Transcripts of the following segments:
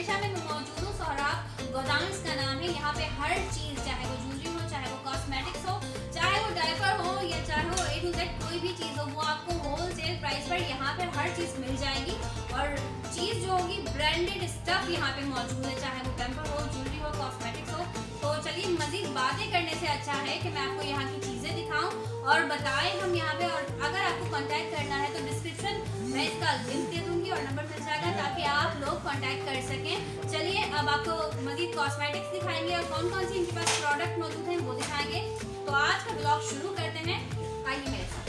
हमेशा मैं मौजूद हूँ। सोहराब गोदाम्स का नाम है। यहाँ पे हर चीज़, चाहे वो ज्वेलरी हो, चाहे वो कॉस्मेटिक्स हो, चाहे वो डायपर हो, या चाहे वो A to Z कोई भी चीज़ हो, वो आपको होलसेल प्राइस पर यहाँ पे हर चीज़ मिल जाएगी। और चीज़ जो होगी ब्रांडेड स्टफ यहाँ पे मौजूद है, चाहे वो टेम्पर हो, ज्वेलरी हो, कॉस्मेटिक्स हो। तो चलिए, मज़ीद बातें करने से अच्छा है कि मैं आपको यहाँ की चीज़ें दिखाऊँ और बताएं हम यहाँ पे। और अगर आपको कांटेक्ट करना है तो डिस्क्रिप्शन में इसका लिंक दे दूँगी और नंबर मिल जाएगा, ताकि आप लोग कांटेक्ट कर सकें। चलिए, अब आपको मज़ीद कॉस्मेटिक्स दिखाएंगे और कौन कौन सी इनके पास प्रोडक्ट मौजूद हैं वो दिखाएंगे। तो आज का ब्लॉग शुरू करते हैं, आइए मेरे साथ।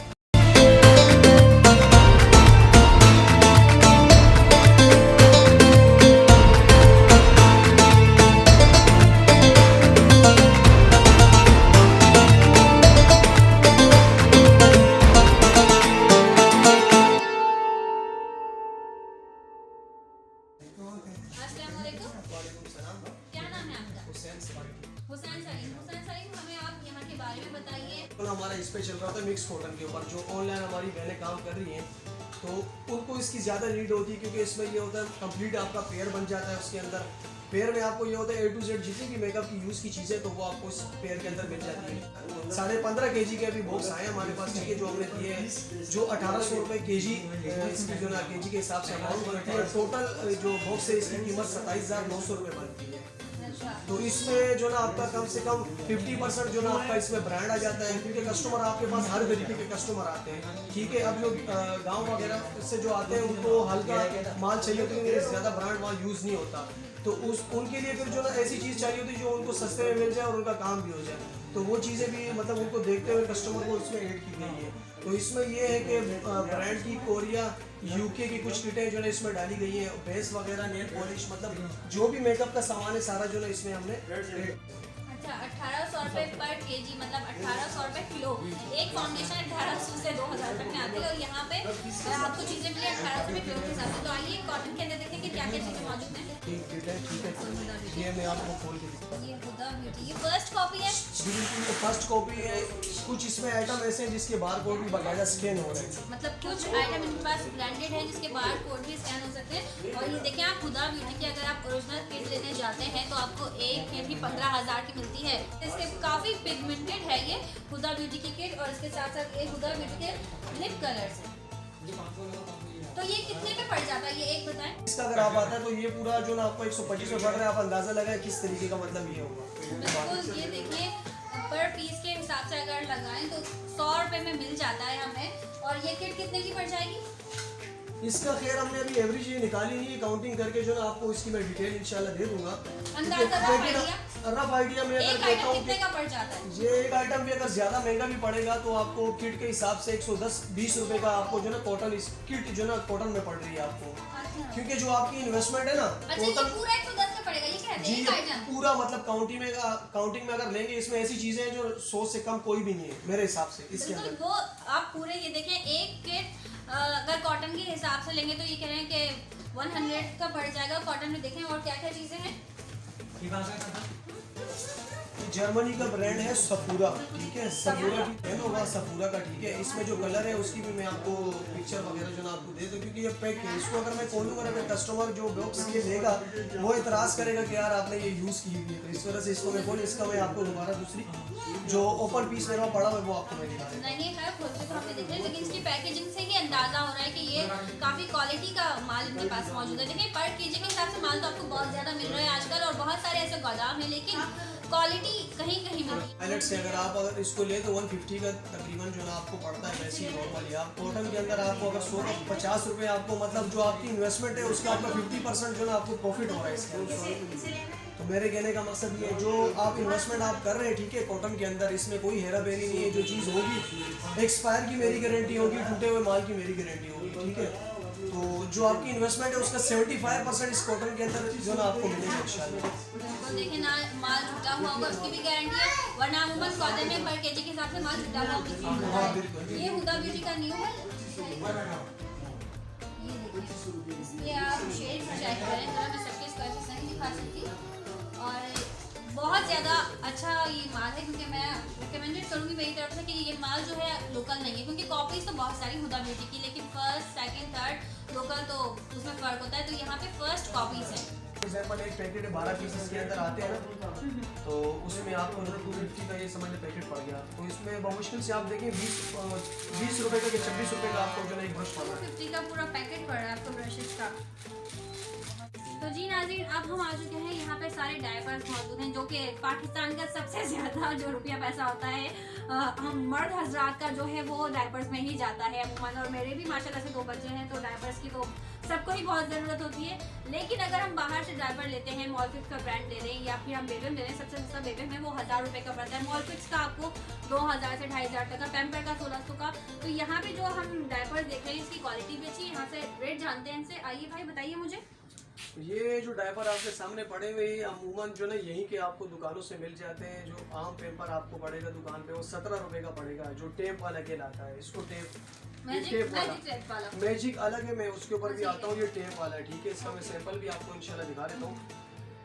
तो हमारा इस पे चल रहा था मिक्स कॉटन के ऊपर, जो ऑनलाइन हमारी बहनें काम कर रही हैं तो उनको इसकी ज़्यादा नीड होती है, क्योंकि इसमें ये होता है कंप्लीट आपका पेयर बन जाता है। उसके अंदर पेयर में आपको ये होता है A to Z जितनी भी मेकअप की यूज़ की चीज़ें तो वो आपको इस पेयर के अंदर मिल जाती है। 15.5 kg के अभी बॉक्स आए हमारे पास, ठीक है, जो हमने दिए हैं, जो 1800 रुपये kg इसकी जो ना kg के हिसाब से अमाउंट बनती है। टोटल जो बॉक्स है इसकी कीमत 27,900 रुपये बनती है। तो इसमें जो ना आपका कम से कम 50% जो ना आपका इसमें ब्रांड आ जाता है, क्योंकि कस्टमर आपके पास हर तरीके के कस्टमर आते हैं, ठीक है। अब जो गांव वगैरह से जो आते हैं उनको हल्का माल चाहिए, तो ज़्यादा ब्रांड माल यूज़ नहीं होता, तो उनके लिए फिर जो ना ऐसी चीज़ चाहिए होती है जो उनको सस्ते में मिल जाए और उनका काम भी हो जाए। तो वो चीज़ें भी मतलब उनको देखते हुए कस्टमर को इसमें ऐड की गई है। तो इसमें ये है कि ब्रांड की कोरिया UK की कुछ किटें जो है इसमें डाली गई हैं, बेस वगैरह, नेल पॉलिश, मतलब जो भी मेकअप का सामान है सारा जो है इसमें हमने। अच्छा, 1800 रुपये पर kg, मतलब 1800 रुपये किलो। एक फाउंडेशन 1800 से 2000 तक में आती है और यहाँ पे आपको चीज़ें मिली 1800 रुपये किलो के हिसाब से। तो आइए कॉटन के अंदर देखें कि क्या क्या चीज़ें मौजूद हैं। ठीक है, ये मैं आपको खोल के दिखाता हूँ। ये हुदा ब्यूटी, ये फर्स्ट कॉपी है। बिल्कुल फर्स्ट कॉपी है। कुछ इसमें आइटम ऐसे हैं जिसके बार कोड भी बाकायदा स्कैन हो रहे हैं, मतलब कुछ आइटम इनके पास ब्रांडेड है जिसके बार कोड भी स्कैन हो सकते हैं। और ये देखें आप, हुदा ब्यूटी की अगर आप ओरिजिनल किट लेने जाते हैं तो आपको एक किट ही 15,000 की मिलती है। इसके काफ़ी पिगमेंटेड है ये हुदा ब्यूटी की किट, और इसके साथ साथ ये हुदा ब्यूटी के लिप कलर्स हैं। तो ये कितने पे पड़ जाता है, ये एक बताएं। इसका अगर आप आता है तो ये पूरा जो ना आपको 125 में पड़ रहा है, आप अंदाजा लगाएं किस तरीके का मतलब ये होगा। बिल्कुल, ये देखिए पर पीस के हिसाब से अगर लगाएं तो 100 रुपये में मिल जाता है हमें। और ये किट कितने की पड़ जाएगी? इसका खैर हमने अभी एवरेज ये निकाली नहीं है, काउंटिंग करके जो ना आपको इसकी मैं डिटेल इंशाल्लाह दे दूंगा। रफ आइडिया में अगर देता हूँ कितने का पड़ जाता है ये एक आइटम भी अगर ज़्यादा महंगा भी पड़ेगा तो आपको किट के हिसाब से 110-20 रुपये का आपको जो ना कॉटन इस किट जो ना कॉटन में पड़ रही है आपको। अच्छा। क्योंकि जो आपकी इन्वेस्टमेंट है ना टोटल पूरा 110 का पड़ेगा, ये क्या है? जी एक आइटम पूरा, मतलब काउंटिंग में अगर लेंगे इसमें ऐसी चीजें हैं जो 100 से कम कोई भी नहीं है मेरे हिसाब से इसके अंदर। वो आप पूरे ये देखें, एक किट अगर कॉटन के हिसाब से लेंगे तो ये कह रहे हैं कि 100 का पड़ जाएगा कॉटन में। देखें और क्या क्या चीजें हैं। जर्मनी का ब्रांड है सफूरा, ठीक है, सफूरा की पेन होगा सफूरा का, ठीक है। इसमें जो कलर है उसकी भी मैं आपको पिक्चर वगैरह जो ना आपको दे दूँ, क्योंकि ये पैक है। इसको अगर मैं खोलूँगा ना, अगर कस्टमर जो बॉक्स ये लेगा वो इतराज़ करेगा कि यार आपने ये यूज़ की हुई है, तो इस वजह से इसको मैं खोल, इसका मैं आपको दोबारा दूसरी जो ओपन पीस मेरा पड़ा हुआ है वो आपको मैं दिखा दूँ। नहीं है खोल के तो हमने देख रहे हैं, लेकिन इसकी पैकेजिंग से ही अंदाजा हो रहा है कि ये काफ़ी क्वालिटी का माल इनके पास मौजूद है। देखिए पर केजी के हिसाब से माल तो आपको बहुत ज़्यादा मिल रहा है आजकल, और बहुत सारे ऐसे गोदाम है, लेकिन क्वालिटी कहीं कहीं मिलती है। पायलट से अगर इसको ले तो 150 का तकरीबन जो ना आपको पड़ता है, वैसे ही नॉर्मली। आप कॉटन के अंदर आपको अगर 150 रुपये आपको, मतलब जो आपकी इन्वेस्टमेंट है उसका आपका 50% जो ना आपको प्रॉफिट हो रहा है इसके अंदर। तो मेरे कहने का मकसद ये है, जो आप इन्वेस्टमेंट आप कर रहे हैं, ठीक है, कॉटन के अंदर, इसमें कोई हेरा फेरी नहीं है। जो चीज़ होगी एक्सपायर की मेरी गारंटी होगी, टूटे हुए माल की मेरी गारंटी होगी, ठीक है। तो जो आपकी इन्वेस्टमेंट है उसका 75% इस कॉटन के अंदर जो ना आपको मिलेगा इंशाल्लाह। बिल्कुल, देखिए ना माल छुटा हुआ होगा उसकी भी गारंटी है, वरना अमूमन कॉटन में पर केजी के हिसाब से माल छुटा हुआ होगा। ये हुदा ब्यूटी का न्यू है, ये आप शेड चेक करें जरा, मैं सबके इसको ऐसे नहीं दिखा सकती। और बहुत ज़्यादा अच्छा ये माल है, क्योंकि मैं रिकमेंडेड करूँगी मेरी तरफ से कि ये माल जो है लोकल नहीं है, क्योंकि कॉपीज़ तो बहुत सारी हुदा ब्यूटी की, लेकिन फर्स्ट सेकंड थर्ड लोकल तो उसमें फ़र्क होता है। तो यहाँ पे फर्स्ट कॉपीज़ है। एग्जाम्पल एक पैकेट 12 पीसेस के अंदर आते हैं ना, तो उसमें आपको 250 का ये समझ लें पैकेट पड़ गया। तो इसमें मुश्किल से आप देखें 20 रुपये का कि 26 रुपये का आपको जो है एक ब्रश पड़ रहा है। 250 का पूरा पैकेट पड़ रहा है आपको ब्रशेस का। तो जी नाज़रीन, अब हम आ चुके हैं यहाँ पे सारे डायपर्स मौजूद हैं, जो कि पाकिस्तान का सबसे ज़्यादा जो रुपया पैसा होता है हम मर्द हजरात का जो है वो डायपर्स में ही जाता है अमूमन। और मेरे भी माशाल्लाह से 2 बच्चे हैं, तो डायपर्स की तो सबको ही बहुत ज़रूरत होती है। लेकिन अगर हम बाहर से डायपर लेते हैं, मॉलफिक्स का ब्रांड ले लें या फिर हम बेबम ले लें, सबसे सस्ता बेबम है वो 1000 रुपये का पड़ता है। मॉलफिक्स का आपको 2000 से 2500 तक का, पैम्पर का 1600 का। तो यहाँ पे जो हम डायपर देख रहे हैं इसकी क्वालिटी भी अच्छी है। यहाँ से रेट जानते हैं इनसे। आइए भाई बताइए मुझे। ये जो डायपर आपके सामने पड़े हुए हैं अमूमन जो ना यहीं के आपको दुकानों से मिल जाते हैं। जो आम पेपर आपको पड़ेगा दुकान पे वो 17 रुपए का पड़ेगा, जो टेप वाला कहलाता है। इसको टेप वाला मैजिक अलग है, मैं उसके ऊपर भी आता हूँ। ये टेप वाला है, ठीक है। इसका मैं सैंपल भी आपको इंशाल्लाह दिखा देता हूँ।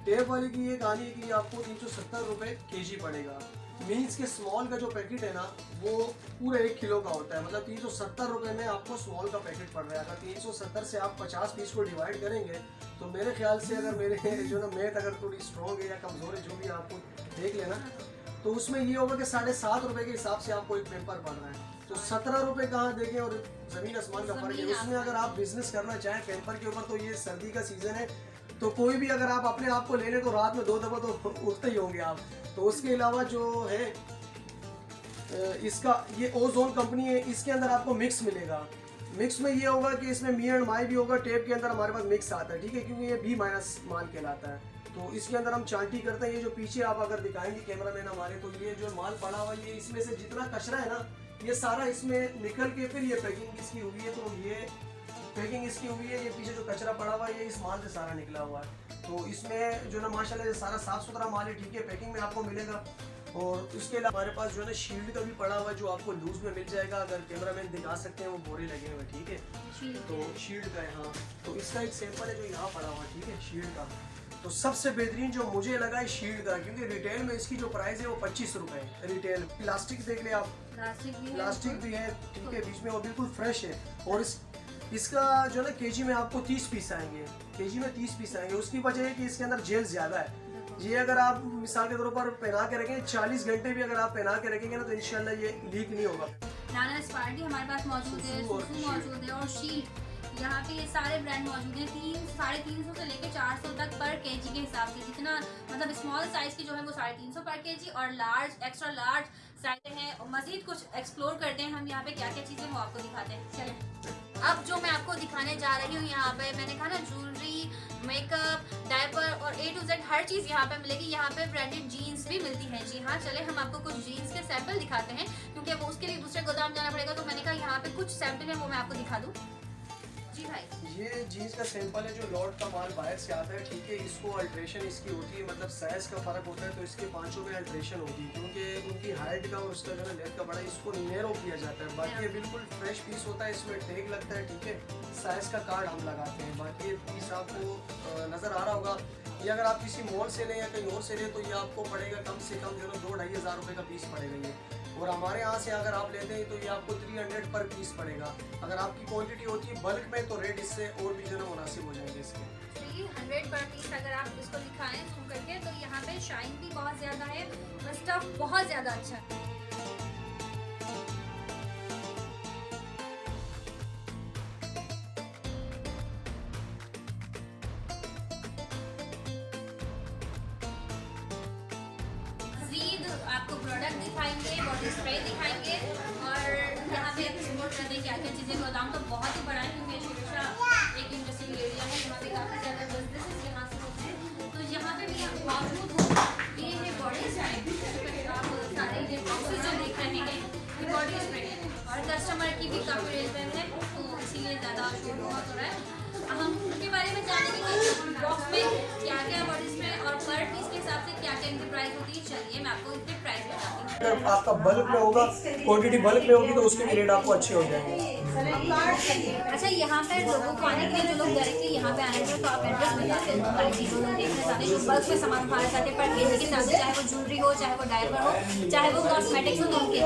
टेप वाले की ये कहानी है कि आपको 370 रुपये kg पड़ेगा। मीन्स के स्मॉल का जो पैकेट है ना वो पूरा 1 किलो का होता है, मतलब 370 रुपये में आपको स्मॉल का पैकेट पड़ रहा है। अगर 370 से आप 50 पीस को डिवाइड करेंगे तो मेरे ख्याल से अगर मेरे जो ना मैथ अगर थोड़ी स्ट्रॉन्ग है या कमज़ोर है, जो भी आपको देख लेना, तो उसमें ये होगा कि 7.5 रुपये के हिसाब से आपको एक पेपर पड़ रहा है। तो 17 रुपये कहाँ देखें, और ज़मीन आसमान का फर्क है। उसमें अगर आप बिजनेस करना चाहें पेपर के ऊपर, तो ये सर्दी का सीज़न है, तो कोई भी अगर आप अपने आप को ले लें तो रात में 2 दफ़ा तो उठते ही होंगे आप। तो उसके अलावा जो है इसका ये ओजोन कंपनी है, इसके अंदर आपको मिक्स मिलेगा। मिक्स में ये होगा कि इसमें मी एंड माई भी होगा। टेप के अंदर हमारे पास मिक्स आता है, ठीक है, क्योंकि ये B- माल कहलाता है। तो इसके अंदर हम चांटी करते हैं। ये जो पीछे आप अगर दिखाएंगे कैमरा मैन हमारे, तो ये जो माल पड़ा हुआ है, ये इसमें से जितना कचरा है ना ये सारा इसमें निकल के फिर ये पैकिंग इसकी हुई है। तो ये पैकिंग इसकी हुई है, ये पीछे जो कचरा पड़ा हुआ है ये इस माल से सारा निकला हुआ है। तो इसमें जो ना माशाल्लाह ये सारा साफ सुथरा माल है, ठीक है, पैकिंग में आपको मिलेगा। और उसके अलावा हमारे पास जो है ना शील्ड का भी पड़ा हुआ है, जो आपको लूज में मिल जाएगा। अगर कैमरा मैन दिखा सकते हैं वो बोरे लगे हुए, ठीक है। तो शील्ड का है, हाँ। तो इसका एक सैंपल है जो यहाँ पड़ा हुआ है, ठीक है, शील्ड का। तो सबसे बेहतरीन जो मुझे लगा है शील्ड का, क्योंकि रिटेल में इसकी जो प्राइस है वो 25 रुपये है रिटेल। प्लास्टिक देख ले आप, प्लास्टिक भी है, ठीक है, बीच में वो बिल्कुल फ्रेश है। और इसका जो ना केजी में आपको 30 पीस आएंगे, केजी में 30 पीस आएंगे। उसकी वजह है कि इसके अंदर जेल ज़्यादा है। ये अगर आप मिसाल के तौर पर पहना के रखें, 40 घंटे भी अगर आप पहना के रखेंगे ना, तो इंशाल्लाह ये लीक नहीं होगा। नाना स्पार्टी हमारे पास मौजूद है, सुसु मौजूद है, और शीट। यहाँ पे ये सारे ब्रांड मौजूद हैं। 300-350 से लेकर 400 तक पर केजी के हिसाब से। जितना मतलब स्मॉल साइज की जो है वो 350 पर केजी, और लार्ज एक्स्ट्रा लार्ज साइज है। और मजीद कुछ एक्सप्लोर करते हैं हम यहाँ पे, क्या क्या चीज़ें वो आपको दिखाते हैं। चलें, अब जो मैं आपको दिखाने जा रही हूँ यहाँ पे, मैंने कहा ना ज्वेलरी, मेकअप, डायपर और A to Z हर चीज़ यहाँ पे मिलेगी। यहाँ पे ब्रांडेड जीन्स भी मिलती है। जी हाँ, चले हम आपको कुछ जीन्स के सैंपल दिखाते हैं, क्योंकि अब उसके लिए दूसरे गोदाम जाना पड़ेगा। तो मैंने कहा यहाँ पे कुछ सैंपल है वो मैं आपको दिखा दूँ। जी भाई, ये जीन्स का सैंपल है जो लॉट का माल बाहर से आता है, ठीक है। इसको अल्ट्रेशन इसकी होती है, मतलब साइज का फर्क होता है, तो इसके 5 में अल्ट्रेशन होती है, क्योंकि उनकी हाइट का और उसका जो है लेंथ का बड़ा, इसको नैरो किया जाता है। बाकी ये बिल्कुल फ्रेश पीस होता है, इसमें टैग लगता है, ठीक है, साइज का कार्ड हम लगाते हैं। बाकी ये पीस आपको नज़र आ रहा होगा। ये अगर आप किसी मॉल से लें या कहीं और से लें तो ये आपको पड़ेगा कम से कम जो है 2-2.5 हज़ार रुपये का पीस पड़ेगा ये। और हमारे यहाँ से अगर आप लेते हैं तो ये आपको 300 पर पीस पड़ेगा। अगर आपकी क्वांटिटी होती है बल्क में तो रेट इससे और भी जो है मुनासिब हो जाएंगे इसके। 300 पर पीस अगर आप इसको दिखाएं जूम करके, तो यहाँ पे शाइन भी बहुत ज़्यादा है और स्टफ बहुत ज़्यादा अच्छा है। आपको प्रोडक्ट दिखाएंगे, बॉडी स्प्रे दिखाएंगे, और यहाँ पे एक्सप्लोर करते हैं क्या क्या चीज़ें। गोदाम तो बहुत ही बड़ा है, क्योंकि शीशा एक इंडस्ट्रियल एरिया है, यहाँ पे काफ़ी ज़्यादा बिजनेस यहाँ से होते हैं। तो यहाँ पे भी आप मौजूद हो, ये है बॉडी स्प्रे। आप सारे ये बॉक्सेस जो देख रहे हैं ये बॉडी स्प्रे है, और कस्टमर की भी काफ़ी रेजमेंट है, तो इसीलिए ज़्यादा शोर बहुत हो रहा है। हम उनके बारे में जानेंगे कि बॉक्स में क्या क्या बॉडी स्प्रे में और पर पीस के हिसाब से क्या क्या इनकी प्राइस होती है, चलिए मैं आपको इनके प्राइस बताती हूँ। अगर आपका बल्क में होगा, क्वांटिटी बल्क में होगी तो उसके भी रेट आपको अच्छे हो जाएंगे। अच्छा, यहाँ पे लोगों को आने के लिए जो लोग डायरेक्टली यहाँ पे आने तो आप एड्रेस बता दें, तो हमारी चीज़ों को देखना चाहते हैं, जो बल्क में सामान उठाना चाहते हैं, पर केजी के हिसाब से, चाहे वो ज्वेलरी हो, चाहे वो डायपर हो, चाहे वो कॉस्मेटिक्स हो, तो उनके लिए।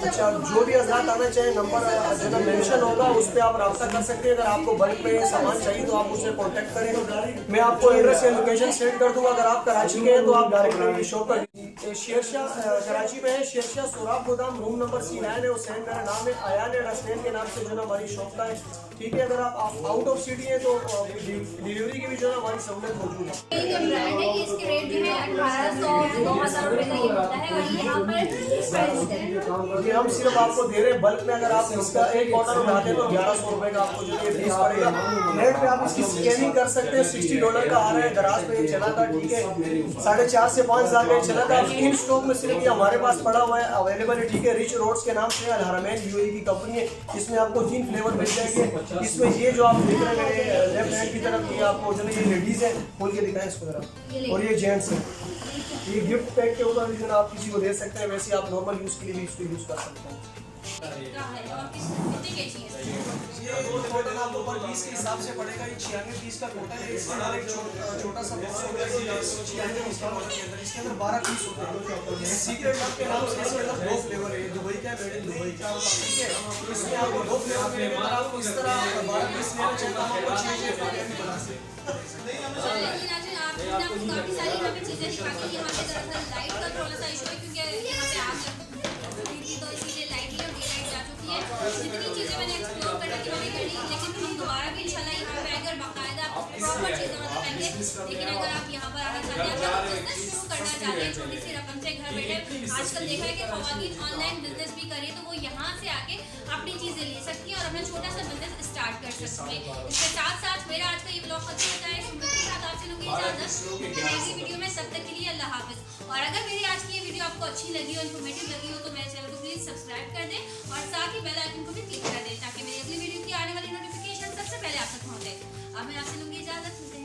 अच्छा, जो भी हजरात आना चाहे, नंबर जो ना मेंशन होगा उस पर आप रब्ता कर सकते हैं। अगर आपको बल्क में सामान चाहिए तो आप मुझसे कांटेक्ट करें, मैं आपको एड्रेस या लोकेशन सेंड कर दूंगा। अगर आप कराची के हैं तो आप डायरेक्ट मेरी शॉप पर, शेरशाह कराची में है, शेरशाह सोराब गोदाम, रूम नंबर C9 है। हुसैन मेरा नाम है, आयान रेस्टोरेंट के नाम से जो ना हमारी शॉप का है, ठीक है। अगर आप आउट ऑफ सिटी है तो डिलीवरी की भी जो है हमारी सहूलत मौजूद है। ये जो ब्रांड है इसके रेट जो है 1800-2000 रुपए का ये होता है, और ये यहाँ पर प्राइस है। ये हम सिर्फ आपको दे रहे हैं बल्क में। अगर आप इसका एक ऑर्डर उठाते हैं तो 1100 रुपए का आपको जो है फीस पड़ेगा। नेट पे आप इसकी स्कैनिंग कर सकते हैं, $60 का आ रहा है। दराज पे ये चला था, ठीक है, 4.5 से 5 साल का ये चला था। इन स्टॉक में सिर्फ ये हमारे पास पड़ा हुआ है, अवेलेबल है, ठीक है। रिच रोड्स के नाम से अल हरमैन UAE की कंपनी है। इसमें आपको 3 फ्लेवर मिल जाएंगे। इसमें ये जो आप देख रहे हैं लेफ्ट हैंड की तरफ, ये आपको जो है ये लेडीज है, खोल के दिखाएं इसको जरा, और ये जेंट्स है। ये गिफ्ट पैक के ऊपर भी जो आप किसी को दे सकते हैं, वैसे आप नॉर्मल यूज के लिए भी इसको यूज कर सकते हैं। और कितने केजी है? ये कॉटन आपको पर पीस के हिसाब से पड़ेगा। ये 96 पीस का कॉटन है। इसके अंदर एक छोटा सा बॉक्स होता है, 96 पीस का कॉटन के अंदर, इसके अंदर 12 पीस होते हैं। ये सीक्रेट लव के नाम से इसके अंदर 2 फ्लेवर है, दुबई का, मेड इन दुबई का, ठीक है। इसमें आपको 2 फ्लेवर मिलेंगे। अगर आपको इस तरह 12 पीस लेना चाहिए तो आपको 6 फ्लेवर भी बना सकते हैं। लेकिन आज आपने आपको काफी सारी यहाँ पे चीजें दिखा दी। यहाँ पे दरअसल लाइट का थोड़ा सा इशू है, क्योंकि यहाँ पे आग लगी थी तो इसीलिए लाइट ही और डे लाइट जा चुकी है। जितनी चीजें मैंने एक्सप्लोर करने की मैंने करी, लेकिन हम दोबारा भी इंशाल्लाह यहाँ पे आएंगे और बाकायदा प्रॉपर चीजें बताएंगे। लेकिन अगर आप यहाँ पर आना चाहते हैं, अगर आप बिजनेस शुरू करना चाहते हैं छोटी सी रकम से घर बैठे, आजकल देखा है कि खवातीन ऑनलाइन बिजनेस भी करिए, तो वो यहाँ से आके अपनी चीजें ले सकती हैं और अपना छोटा सा बिजनेस स्टार्ट कर सकती हैं। इसके साथ साथ मेरा आज का ये ब्लॉग खत्म होता है। सुमृति के साथ आपसे लोगों की इजाजत, नेक्स्ट वीडियो में, तब तक के लिए अल्लाह हाफिज। और अगर मेरी आज की ये वीडियो आपको अच्छी लगी हो, इन्फॉर्मेटिव लगी हो, तो मेरे चैनल को प्लीज सब्सक्राइब कर दें और साथ ही बेल आइकन को भी क्लिक कर दें, ताकि मेरी अगली वीडियो की आने वाली नोटिफिकेशन सबसे पहले आप तक पहुंचे। अब मैं आपसे लोगों की इजाजत, मिलते हैं